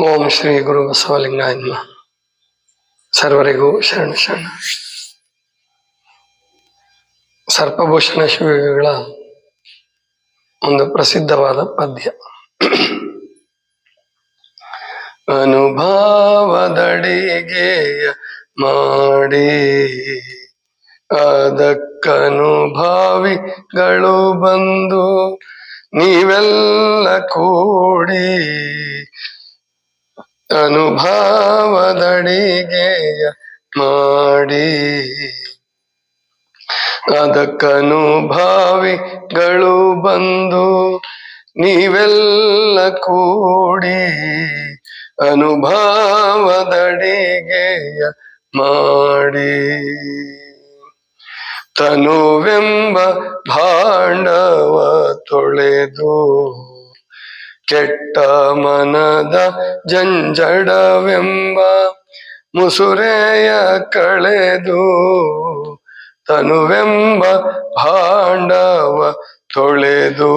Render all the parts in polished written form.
ಓಂ ಶ್ರೀ ಗುರು ಬಸವಲಿಂಗಾಯ ನಮಃ. ಸರ್ವರಿಗೂ ಶರಣ ಶರಣ. ಸರ್ಪಭೂಷಣ ಶಿವಗಳ ಒಂದು ಪ್ರಸಿದ್ಧವಾದ ಪದ್ಯ. ಅನುಭಾವದಡಿಗೆಯ ಮಾಡಿ ಅದಕ್ಕನುಭಾವಿಗಳು ಬಂದು ನೀವೆಲ್ಲ ಕೂಡಿ ಅನುಭಾವದಡಿಗೆಯ ಮಾಡಿ ಅದಕ್ಕನುಭಾವಿಗಳು ಬಂದು ನೀವೆಲ್ಲ ಕೂಡಿ ಅನುಭಾವದಡಿಗೆಯ ಮಾಡಿ ತನುವೆಂಬ ಭಾಂಡವ ತೊಳೆದು ಕೆಟ್ಟ ಮನದ ಜಂಜಡವೆಂಬ ಮುಸುರೆಯ ಕಳೆದು ತನುವೆಂಬ ಭಾಂಡವ ತೊಳೆದು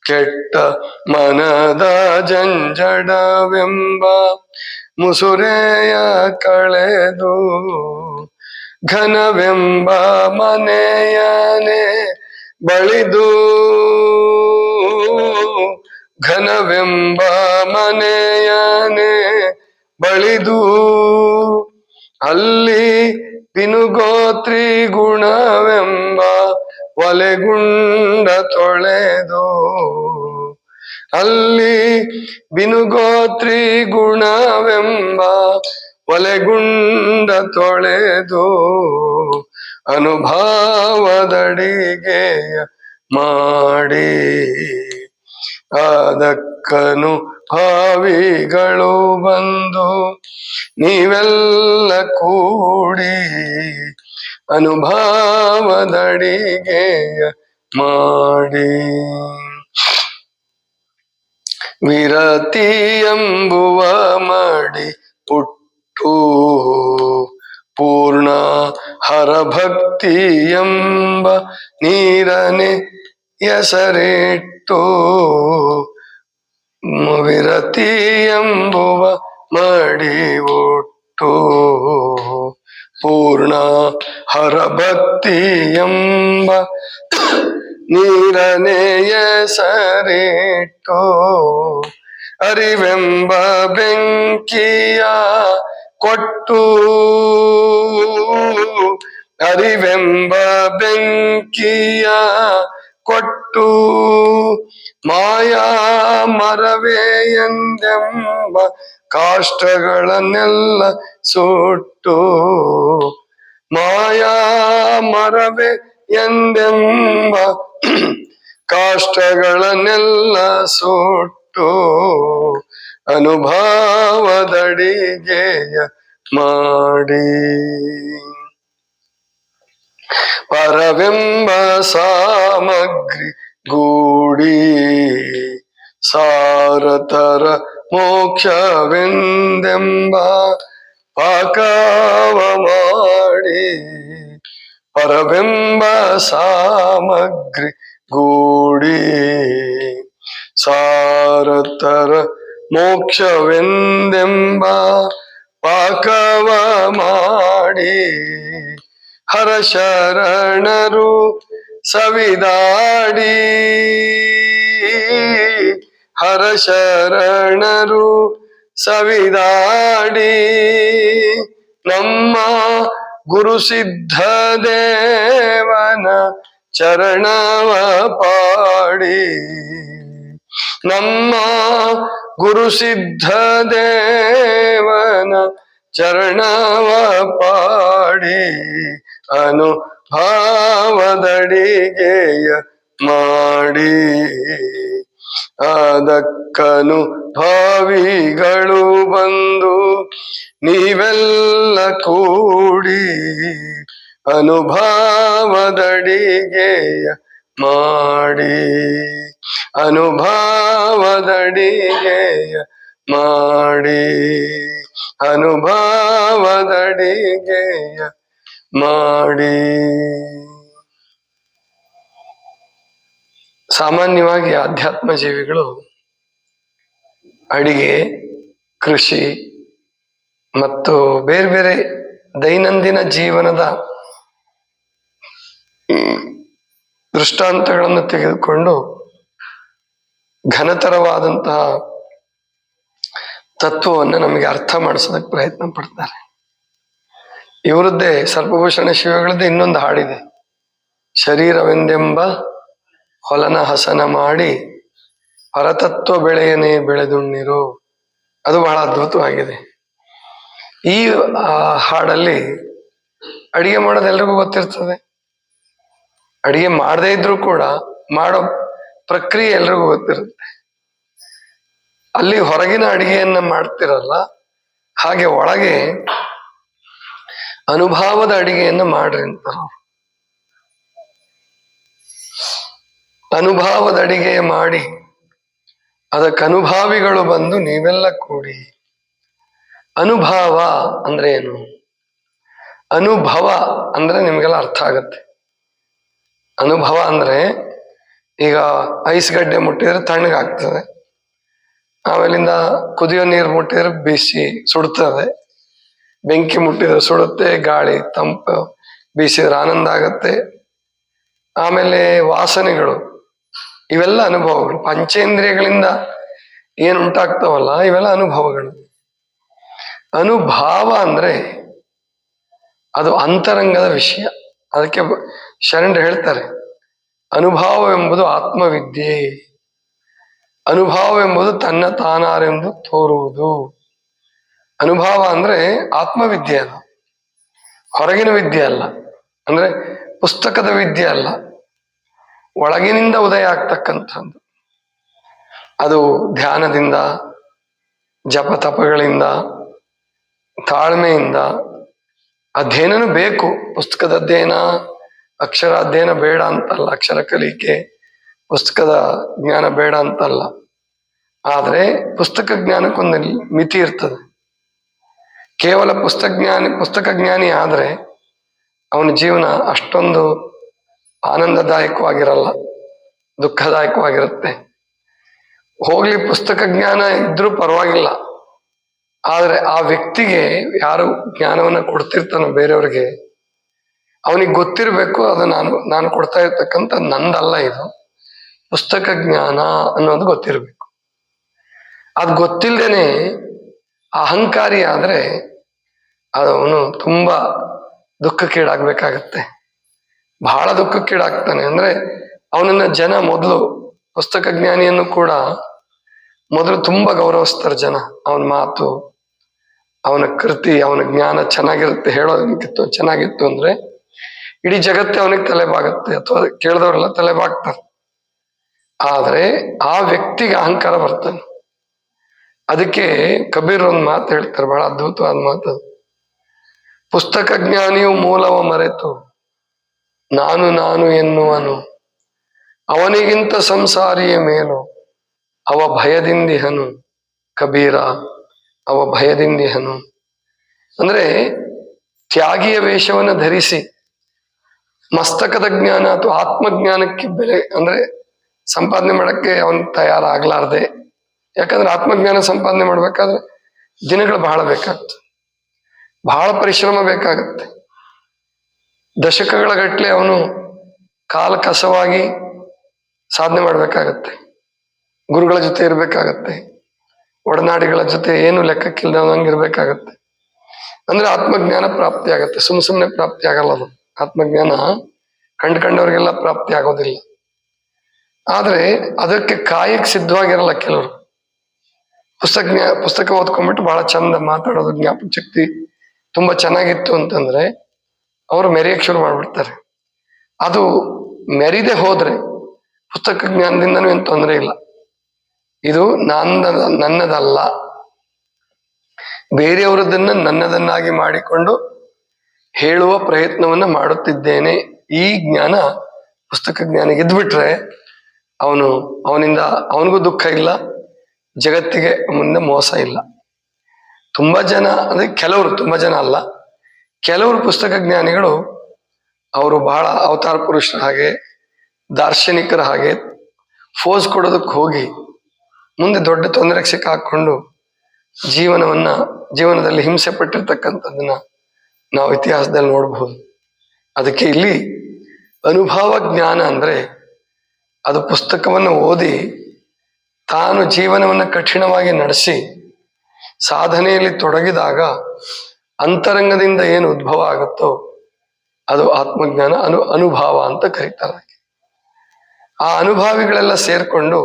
ಕೆಟ್ಟ ಮನದ ಜಂಜಡವೆಂಬ ಮುಸುರೆಯ ಕಳೆದು ಘನವೆಂಬ ಮನೆಯನೆ ಬಳಿದು ಘನವೆಂಬ ಮನೆಯನೆ ಬಳಿದು ಅಲ್ಲಿ ಪಿನುಗೋತ್ರಿ ಗುಣವೆಂಬ ಒಲೆಗುಂಡ ತೊಳೆದು ಅಲ್ಲಿ ಬಿನುಗೋತ್ರಿ ಗುಣವೆಂಬ ಒಲೆಗುಂಡ ತೊಳೆದು ಅನುಭಾವದಡಿಗೆಯ ಮಾಡಿ ಅದಕ್ಕನು ಭಾವಿಗಳು ಬಂದು ನೀವೆಲ್ಲ ಕೂಡಿ ಅನುಭಾವದಡಿಗೆಯ ಮಾಡಿ ವಿರತಿ ಎಂಬುವ ಮಾಡಿ ಪುಟ್ಟು ಪೂರ್ಣ ಹರಭಕ್ತಿ ಎಂಬ ನೀರನೆ ಹೆಸರಿಟ್ಟು ವಿರತಿ ಎಂಬುವ ಮಾಡಿ ಒಟ್ಟು ಪೂರ್ಣ ಹರಭಕ್ತಿ ಎಂಬ ನೀರನೆ ಹೆಸರಿಟ್ಟು ಅರಿವೆಂಬ ಬೆಂಕಿಯ ಕೊಟ್ಟು ಅರಿವೆಂಬ ಬೆಂಕಿಯ ಕೊಟ್ಟು ಮಾಯಾ ಮರವೇ ಎಂದೆಂಬ ಕಾಷ್ಟಗಳನ್ನೆಲ್ಲ ಸುಟ್ಟು ಮಾಯಾ ಮರವೇ ಎಂದೆಂಬ ಕಾಷ್ಟಗಳನ್ನೆಲ್ಲ ಸುಟ್ಟು ಅನುಭಾವದಡಿಗೆಯ ಮಾಡಿ ಪರವೆಂಬ ಸಾಮಗ್ರಿ ಗೂಡಿ ಸಾರತರ ಮೋಕ್ಷವೆಂದೆಂಬ ಪಾಕವ ಮಾಡಿ ಪರವೆಂಬ ಸಾಮಗ್ರಿ ಗೂಡಿ ಸಾರತರ ಮೋಕ್ಷವೆಂದೆಂಬ ಪಾಕವ ಮಾಡಿ ಹರ ಶರಣರು ಸವಿದಾಡಿ ಹರ ಶರಣರು ಸವಿದಾಡಿ ನಮ್ಮ ಗುರು ಸಿದ್ಧ ದೇವನ ಚರಣವ ಪಾಡಿ ನಮ್ಮ ಗುರು ಸಿದ್ಧ ದೇವನ ಚರಣವ ಪಾಡಿ ಅನುಭಾವದಡಿಗೆಯ ಮಾಡಿ ಅದಕ್ಕನು ಭಾವಿಗಳು ಬಂದು ನೀವೆಲ್ಲ ಕೂಡಿ ಅನುಭಾವದಡಿಗೆಯ ಮಾಡಿ ಅನುಭಾವದಡಿಗೆಯ ಮಾಡಿ ಅನುಭಾವದಡಿಗೆಯ ಮಾಡಿ. ಸಾಮಾನ್ಯವಾಗಿ ಆಧ್ಯಾತ್ಮ ಜೀವಿಗಳು ಅಡಿಗೆ, ಕೃಷಿ ಮತ್ತು ಬೇರೆ ಬೇರೆ ದೈನಂದಿನ ಜೀವನದ ದೃಷ್ಟಾಂತಗಳನ್ನು ತೆಗೆದುಕೊಂಡು ಘನತರವಾದಂತಹ ತತ್ವವನ್ನು ನಮಗೆ ಅರ್ಥ ಮಾಡಿಸೋದಕ್ಕೆ ಪ್ರಯತ್ನ ಪಡ್ತಾರೆ. ಇವರದ್ದೇ ಸರ್ಪಭೂಷಣ ಶಿವಗಳದ್ದೇ ಇನ್ನೊಂದು ಹಾಡಿದೆ, ಶರೀರವೆಂದೆಂಬ ಹೊಲನ ಹಸನ ಮಾಡಿ ಪರತತ್ವ ಬೆಳೆಯನೇ ಬೆಳೆದುಣ್ಣಿರು. ಅದು ಬಹಳ ಅದ್ಭುತವಾಗಿದೆ. ಈ ಹಾಡಲ್ಲಿ ಅಡಿಗೆ ಮಾಡೋದು ಎಲ್ರಿಗೂ ಗೊತ್ತಿರ್ತದೆ. ಅಡಿಗೆ ಮಾಡದೇ ಇದ್ರೂ ಕೂಡ ಮಾಡೋ ಪ್ರಕ್ರಿಯೆ ಎಲ್ರಿಗೂ ಗೊತ್ತಿರುತ್ತೆ. ಅಲ್ಲಿ ಹೊರಗಿನ ಅಡಿಗೆಯನ್ನ ಮಾಡ್ತಿರಲ್ಲ, ಹಾಗೆ ಒಳಗೆ ಅನುಭವದ ಅಡಿಗೆಯನ್ನ ಮಾಡ್ರಿ ಅಂತಾರ. ಅನುಭವದ ಅಡಿಗೆ ಮಾಡಿ ಅದಕ್ಕೆ ಅನುಭಾವಿಗಳು ಬಂದು ನೀವೆಲ್ಲ ಕೂಡಿ. ಅನುಭವ ಅಂದ್ರೆ ಏನು? ಅನುಭವ ಅಂದ್ರೆ ನಿಮ್ಗೆಲ್ಲ ಅರ್ಥ ಆಗತ್ತೆ. ಅನುಭವ ಅಂದ್ರೆ ಈಗ ಐಸ್ ಗಡ್ಡೆ ಮುಟ್ಟಿದ್ರೆ ತಣ್ಣಗಾಗ್ತದೆ, ಆಮೇಲಿಂದ ಕುದಿಯೋ ನೀರು ಮುಟ್ಟಿದ್ರೆ ಬಿಸಿ ಸುಡ್ತದೆ, ಬೆಂಕಿ ಮುಟ್ಟಿದ್ರೆ ಸುಡುತ್ತೆ, ಗಾಳಿ ತಂಪು ಬೀಸಿದ್ರೆ ಆನಂದ ಆಗತ್ತೆ, ಆಮೇಲೆ ವಾಸನೆಗಳು, ಇವೆಲ್ಲ ಅನುಭವಗಳು. ಪಂಚೇಂದ್ರಿಯಗಳಿಂದ ಏನು ಉಂಟಾಗ್ತಾವಲ್ಲ ಇವೆಲ್ಲ ಅನುಭವಗಳು. ಅನುಭಾವ ಅಂದ್ರೆ ಅದು ಅಂತರಂಗದ ವಿಷಯ. ಅದಕ್ಕೆ ಶರಣರು ಹೇಳ್ತಾರೆ, ಅನುಭವವೆಂಬುದು ಆತ್ಮವಿದ್ಯೆ, ಅನುಭವವೆಂಬುದು ತನ್ನ ತಾನಾರೆಂದು ತೋರುವುದು. ಅನುಭವ ಅಂದ್ರೆ ಆತ್ಮವಿದ್ಯೆ, ಅದು ಹೊರಗಿನ ವಿದ್ಯೆ ಅಲ್ಲ, ಅಂದ್ರೆ ಪುಸ್ತಕದ ವಿದ್ಯೆ ಅಲ್ಲ, ಒಳಗಿನಿಂದ ಉದಯ ಆಗ್ತಕ್ಕಂಥದ್ದು. ಅದು ಧ್ಯಾನದಿಂದ, ಜಪತಪಗಳಿಂದ, ತಾಳ್ಮೆಯಿಂದ. ಅಧ್ಯಯನನೂ ಬೇಕು, ಪುಸ್ತಕದ ಅಧ್ಯಯನ, ಅಕ್ಷರ ಅಧ್ಯಯನ ಬೇಡ ಅಂತಲ್ಲ, ಅಕ್ಷರ ಕಲಿಕೆ, ಪುಸ್ತಕದ ಜ್ಞಾನ ಬೇಡ ಅಂತಲ್ಲ. ಆದ್ರೆ ಪುಸ್ತಕ ಜ್ಞಾನಕ್ಕೊಂದು ಮಿತಿ ಇರ್ತದೆ. ಕೇವಲ ಪುಸ್ತಕ ಜ್ಞಾನಿ ಆದ್ರೆ ಅವನ ಜೀವನ ಅಷ್ಟೊಂದು ಆನಂದದಾಯಕವಾಗಿರಲ್ಲ, ದುಃಖದಾಯಕವಾಗಿರುತ್ತೆ. ಹೋಗ್ಲಿ ಪುಸ್ತಕ ಜ್ಞಾನ ಇದ್ರೂ ಪರವಾಗಿಲ್ಲ, ಆದ್ರೆ ಆ ವ್ಯಕ್ತಿಗೆ ಯಾರು ಜ್ಞಾನವನ್ನ ಕೊಡ್ತಿರ್ತಾನೋ ಬೇರೆಯವ್ರಿಗೆ, ಅವನಿಗೆ ಗೊತ್ತಿರ್ಬೇಕು ಅದು ನಾನು ಕೊಡ್ತಾ ಇರ್ತಕ್ಕಂಥ ನಂದಲ್ಲ, ಇದು ಪುಸ್ತಕ ಜ್ಞಾನ ಅನ್ನೋದು ಗೊತ್ತಿರ್ಬೇಕು. ಅದು ಗೊತ್ತಿಲ್ಲದೇನೆ ಅಹಂಕಾರಿ ಆದ್ರೆ ಅವನು ತುಂಬಾ ದುಃಖಕ್ಕೀಡಾಗ್ಬೇಕಾಗತ್ತೆ, ಬಹಳ ದುಃಖಕ್ಕೀಡಾಗ್ತಾನೆ. ಅಂದ್ರೆ ಅವನನ್ನ ಜನ ಮೊದಲು, ಪುಸ್ತಕ ಜ್ಞಾನಿಯನ್ನು ಕೂಡ ಮೊದಲು ತುಂಬಾ ಗೌರವಿಸ್ತಾರೆ ಜನ. ಅವನ ಮಾತು, ಅವನ ಕೃತಿ, ಅವನ ಜ್ಞಾನ ಚೆನ್ನಾಗಿರುತ್ತೆ, ಹೇಳೋದಕ್ಕಿತ್ತು ಚೆನ್ನಾಗಿತ್ತು ಅಂದ್ರೆ ಇಡೀ ಜಗತ್ತೇ ಅವನಿಗೆ ತಲೆಬಾಗುತ್ತೆ, ಅಥವಾ ಕೇಳಿದವರೆಲ್ಲ ತಲೆಬಾಗ್ತಾರೆ. ಆದ್ರೆ ಆ ವ್ಯಕ್ತಿಗೆ ಅಹಂಕಾರ ಬರ್ತಾನೆ. ಅದಕ್ಕೆ ಕಬೀರ್ ಒಂದು ಮಾತು ಹೇಳ್ತಾರೆ, ಬಹಳ ಅದ್ಭುತವಾದ ಮಾತು. ಪುಸ್ತಕ ಜ್ಞಾನಿಯು ಮೂಲವ ಮರೆತು ನಾನು ನಾನು ಎನ್ನುವನು, ಅವನಿಗಿಂತ ಸಂಸಾರಿಯ ಮೇಲು ಅವ ಭಯದಿಂದಿಹನು ಕಬೀರ, ಅವ ಭಯದಿಂದಿಹನು. ಅಂದ್ರೆ ತ್ಯಾಗಿಯ ವೇಷವನ್ನು ಧರಿಸಿ ಮಸ್ತಕದ ಜ್ಞಾನ ಅಥವಾ ಆತ್ಮಜ್ಞಾನಕ್ಕೆ ಬೆಲೆ ಅಂದ್ರೆ ಸಂಪಾದನೆ ಮಾಡಕ್ಕೆ ಅವನು ತಯಾರಾಗ್ಲಾರ್ದೆ. ಯಾಕಂದ್ರೆ ಆತ್ಮಜ್ಞಾನ ಸಂಪಾದನೆ ಮಾಡ್ಬೇಕಾದ್ರೆ ದಿನಗಳು ಬಹಳ ಬೇಕಾಗ್ತದೆ, ಬಹಳ ಪರಿಶ್ರಮ ಬೇಕಾಗತ್ತೆ. ದಶಕಗಳ ಗಟ್ಟಲೆ ಅವನು ಕಾಲ ಕಸವಾಗಿ ಸಾಧನೆ ಮಾಡ್ಬೇಕಾಗತ್ತೆ, ಗುರುಗಳ ಜೊತೆ ಇರ್ಬೇಕಾಗತ್ತೆ, ಒಡನಾಡಿಗಳ ಜೊತೆ ಏನು ಲೆಕ್ಕಕ್ಕಿಲ್ದಂಗೆ ಇರ್ಬೇಕಾಗತ್ತೆ. ಅಂದ್ರೆ ಆತ್ಮಜ್ಞಾನ ಪ್ರಾಪ್ತಿ ಆಗತ್ತೆ, ಸುಮ್ಮನೆ ಪ್ರಾಪ್ತಿ ಆಗಲ್ಲ ಅದು. ಆತ್ಮಜ್ಞಾನ ಕಂಡವ್ರಿಗೆಲ್ಲ ಪ್ರಾಪ್ತಿ ಆಗೋದಿಲ್ಲ. ಆದ್ರೆ ಅದಕ್ಕೆ ಕಾಯಕ್ಕೆ ಸಿದ್ಧವಾಗಿರಲ್ಲ ಕೆಲವರು. ಪುಸ್ತಕ ಓದ್ಕೊಂಡ್ಬಿಟ್ಟು ಬಹಳ ಚಂದ ಮಾತಾಡೋದು, ಜ್ಞಾಪಕ ಶಕ್ತಿ ತುಂಬಾ ಚೆನ್ನಾಗಿತ್ತು ಅಂತಂದ್ರೆ ಅವರು ಮೆರೆಯಕ್ಕೆ ಶುರು ಮಾಡ್ಬಿಡ್ತಾರೆ. ಅದು ಮೆರಿದೆ ಹೋದ್ರೆ ಪುಸ್ತಕ ಜ್ಞಾನದಿಂದನೂ ಏನು ತೊಂದರೆ ಇಲ್ಲ. ಇದು ನನ್ನದಲ್ಲ, ಬೇರೆಯವರದನ್ನ ನನ್ನದನ್ನಾಗಿ ಮಾಡಿಕೊಂಡು ಹೇಳುವ ಪ್ರಯತ್ನವನ್ನ ಮಾಡುತ್ತಿದ್ದೇನೆ. ಈ ಜ್ಞಾನ ಪುಸ್ತಕ ಜ್ಞಾನಿಗೆ ಇದ್ಬಿಟ್ರೆ ಅವನಿಗೂ ದುಃಖ ಇಲ್ಲ, ಜಗತ್ತಿಗೆ ಮುಂದೆ ಮೋಸ ಇಲ್ಲ. ತುಂಬಾ ಜನ ಅಂದ್ರೆ ಕೆಲವರು, ತುಂಬಾ ಜನ ಅಲ್ಲ, ಕೆಲವರು ಪುಸ್ತಕ ಜ್ಞಾನಿಗಳು ಅವರು ಬಹಳ ಅವತಾರ ಪುರುಷರ ಹಾಗೆ, ದಾರ್ಶನಿಕರ ಹಾಗೆ ಫೋಸ್ ಕೊಡೋದಕ್ಕೆ ಹೋಗಿ ಮುಂದೆ ದೊಡ್ಡ ತೊಂದರೆಗೆ ಸಿಕ್ಕಾಕೊಂಡು ಜೀವನದಲ್ಲಿ ಹಿಂಸೆ ಪಟ್ಟಿರ್ತಕ್ಕಂಥದ್ದನ್ನ ನಾವು ಇತಿಹಾಸದಲ್ಲಿ ನೋಡಬಹುದು. ಅದಕ್ಕೆ ಇಲ್ಲಿ ಅನುಭವ ಜ್ಞಾನ ಅಂದ್ರೆ ಅದು ಪುಸ್ತಕವನ್ನು ಓದಿ ತಾನು ಜೀವನವನ್ನು ಕಠಿಣವಾಗಿ ನಡೆಸಿ ಸಾಧನೆಯಲ್ಲಿ ತೊಡಗಿದಾಗ ಅಂತರಂಗದಿಂದ ಏನು ಉದ್ಭವ ಆಗುತ್ತೋ ಅದು ಆತ್ಮಜ್ಞಾನ, ಅನುಭವ ಅಂತ ಕರೀತಾರೆ. ಆ ಅನುಭಾವಿಗಳೆಲ್ಲ ಸೇರ್ಕೊಂಡು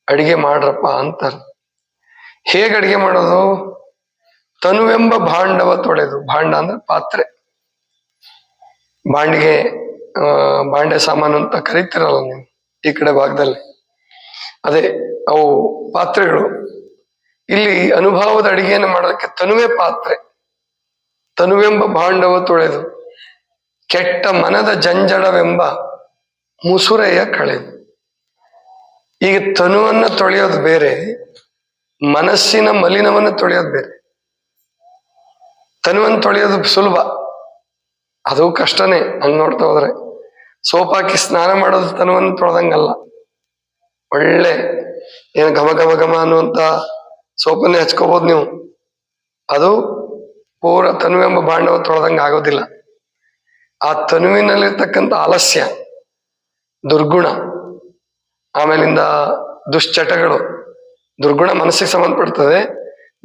ಅಡಿಗೆ ಮಾಡ್ರಪ್ಪ ಅಂತಾರೆ. ಹೇಗೆ ಅಡಿಗೆ ಮಾಡೋದು? ತನುವೆಂಬ ಭಾಂಡವ ತೊಳೆದು, ಭಾಂಡ ಅಂದ್ರೆ ಪಾತ್ರೆ, ಬಾಂಡೆ ಸಾಮಾನು ಅಂತ ಕರೀತಿರಲ್ಲ ನೀವು ಈ ಕಡೆ ಭಾಗದಲ್ಲಿ, ಅದೇ ಅವು ಪಾತ್ರೆಗಳು. ಇಲ್ಲಿ ಅನುಭವದ ಅಡಿಗೆಯನ್ನು ಮಾಡೋದಕ್ಕೆ ತನುವೆ ಪಾತ್ರೆ. ತನುವೆಂಬ ಭಾಂಡವ ತೊಳೆದು ಕೆಟ್ಟ ಮನದ ಜಂಜಡವೆಂಬ ಮುಸುರೆಯ ಕಳೆದು. ಈಗ ತನುವನ್ನ ತೊಳೆಯೋದು ಬೇರೆ, ಮನಸ್ಸಿನ ಮಲಿನವನ್ನು ತೊಳೆಯೋದು ಬೇರೆ. ತನುವನ್ನು ತೊಳೆಯೋದು ಸುಲಭ, ಅದು ಕಷ್ಟನೇ. ಹಂಗ್ ನೋಡ್ತಾ ಹೋದ್ರೆ ಸೋಪ್ ಹಾಕಿ ಸ್ನಾನ ಮಾಡೋದು ತನುವನ್ನು ತೊಳೆದಂಗಲ್ಲ. ಒಳ್ಳೆ ಏನು ಘಮ ಘಮ ಘಮ ಅನ್ನುವಂತ ಸೋಪನ್ನೇ ಹಚ್ಕೋಬಹುದು ನೀವು, ಅದು ಪೂರ ತನುವೆಂಬ ಭಾಂಡವ ತೊಳೆದಂಗ ಆಗೋದಿಲ್ಲ. ಆ ತನುವಿನಲ್ಲಿರ್ತಕ್ಕಂಥ ಆಲಸ್ಯ, ದುರ್ಗುಣ, ಆಮೇಲಿಂದ ದುಶ್ಚಟಗಳು. ದುರ್ಗುಣ ಮನಸ್ಸಿಗೆ ಸಂಬಂಧಪಡ್ತದೆ,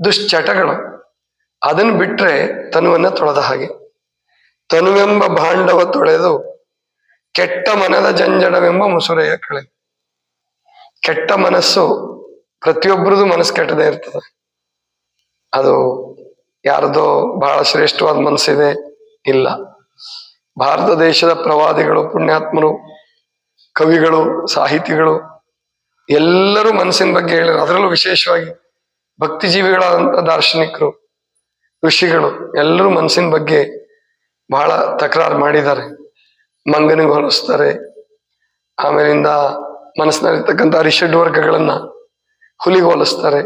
ದುಶ್ಚಟಗಳು ಅದನ್ನು ಬಿಟ್ರೆ ತನುವನ್ನ ತೊಳೆದ ಹಾಗೆ. ತನುವೆಂಬ ಭಾಂಡವ ತೊಳೆದು ಕೆಟ್ಟ ಮನದ ಜಂಜಡವೆಂಬ ಮುಸುರೆಯ ಕಳೆ. ಕೆಟ್ಟ ಮನಸ್ಸು, ಪ್ರತಿಯೊಬ್ಬರದು ಮನಸ್ಸು ಕೆಟ್ಟದೇ ಇರ್ತದೆ. ಅದು ಯಾರದೋ ಬಹಳ ಶ್ರೇಷ್ಠವಾದ ಮನಸ್ಸಿದೆ ಇಲ್ಲ. ಭಾರತ ದೇಶದ ಪ್ರವಾದಿಗಳು, ಪುಣ್ಯಾತ್ಮರು, ಕವಿಗಳು, ಸಾಹಿತಿಗಳು ಎಲ್ಲರೂ ಮನಸ್ಸಿನ ಬಗ್ಗೆ ಹೇಳಿದ್ರು. ಅದರಲ್ಲೂ ವಿಶೇಷವಾಗಿ ಭಕ್ತಿಜೀವಿಗಳಾದಂಥ ದಾರ್ಶನಿಕರು, ಋಷಿಗಳು ಎಲ್ಲರೂ ಮನಸ್ಸಿನ ಬಗ್ಗೆ ಬಹಳ ತಕರಾರು ಮಾಡಿದ್ದಾರೆ. ಮಂಗನಿಗೆ ಹೋಲಿಸ್ತಾರೆ, ಆಮೇಲಿಂದ ಮನಸ್ಸಿನಲ್ಲಿರ್ತಕ್ಕಂಥ ಅರಿಷಡ್ ವರ್ಗಗಳನ್ನ ಹುಲಿಗೆ ಹೋಲಿಸ್ತಾರೆ.